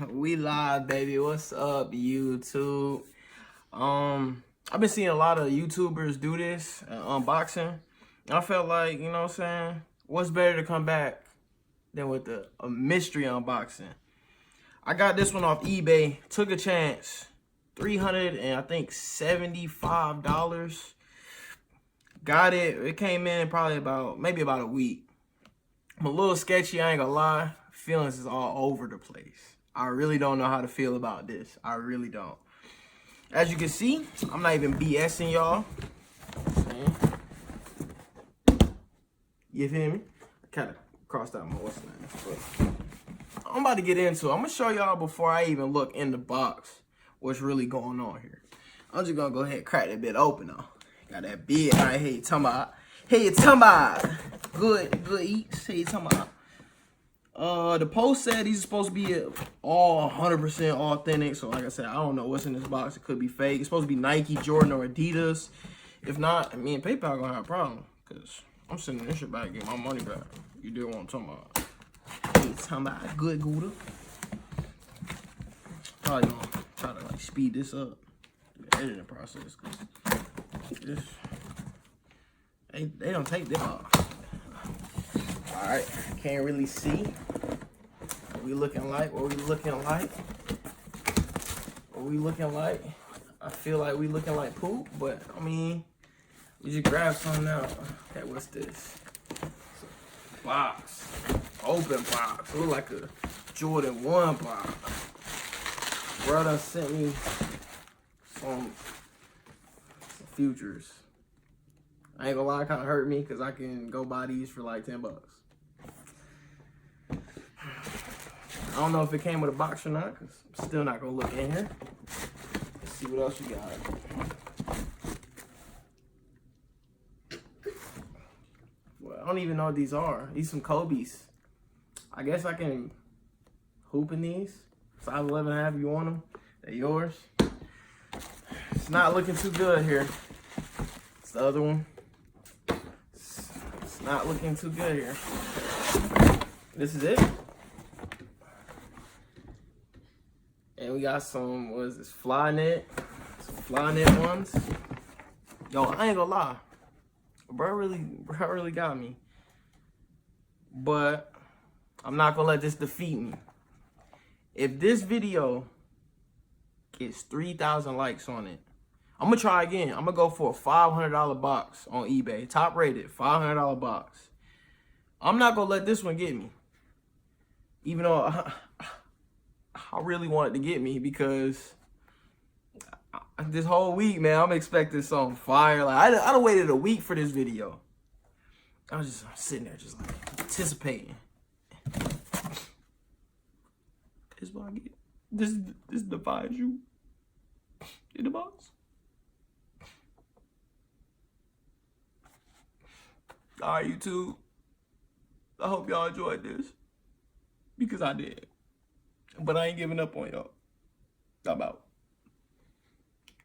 We live, baby. What's up, YouTube? I've been seeing a lot of YouTubers do this unboxing. I felt like, you know what I'm saying, what's better to come back than with a mystery unboxing? I got this one off eBay. Took a chance. $375. Got it. It came in probably maybe about a week. I'm a little sketchy, I ain't gonna lie. Feelings is all over the place. I really don't know how to feel about this. I really don't. As you can see, I'm not even BSing y'all. You feel me? I kind of crossed out my what's name. But I'm about to get into it. I'm gonna show y'all before I even look in the box what's really going on here. I'm just gonna go ahead and crack that bit open though. Got that bit right here. Talking about, hey, talking about good eats. Hey, talking about. The post said these are supposed to be all 100% authentic. So like I said, I don't know what's in this box. It could be fake. It's supposed to be Nike, Jordan, or Adidas. If not, me and PayPal gonna have a problem because I'm sending this shit back and get my money back. You did what I'm talking about. Hey, talking about good Gouda. Probably gonna try to like speed this up, the editing process, cause this they don't take this off. All right, can't really see what we looking like. What we looking like? I feel like we looking like poop, but I mean, we just grab something out. Okay, what's this? Box, open box. Look like a Jordan 1 box. Bro done sent me some futures. I ain't gonna lie, it kind of hurt me because I can go buy these for like $10. I don't know if it came with a box or not, because I'm still not gonna look in here. Let's see what else you got. Well, I don't even know what these are. These some Kobe's. I guess I can hoop in these. Size 11.5, you want them? They're yours. It's not looking too good here. It's the other one. It's not looking too good here. This is it. And we got some, what is this, Flyknit? Some Flyknit ones. Yo, I ain't gonna lie. Bro really got me. But I'm not gonna let this defeat me. If this video gets 3,000 likes on it, I'm gonna try again. I'm gonna go for a $500 box on eBay. Top rated, $500 box. I'm not gonna let this one get me. Even though I really want it to get me, because this whole week, man, I'm expecting some fire. Like I done waited a week for this video. I'm sitting there just like anticipating. This is what I get. This defines you in the box. All right, YouTube. I hope y'all enjoyed this, because I did. But I ain't giving up on y'all. I'm out.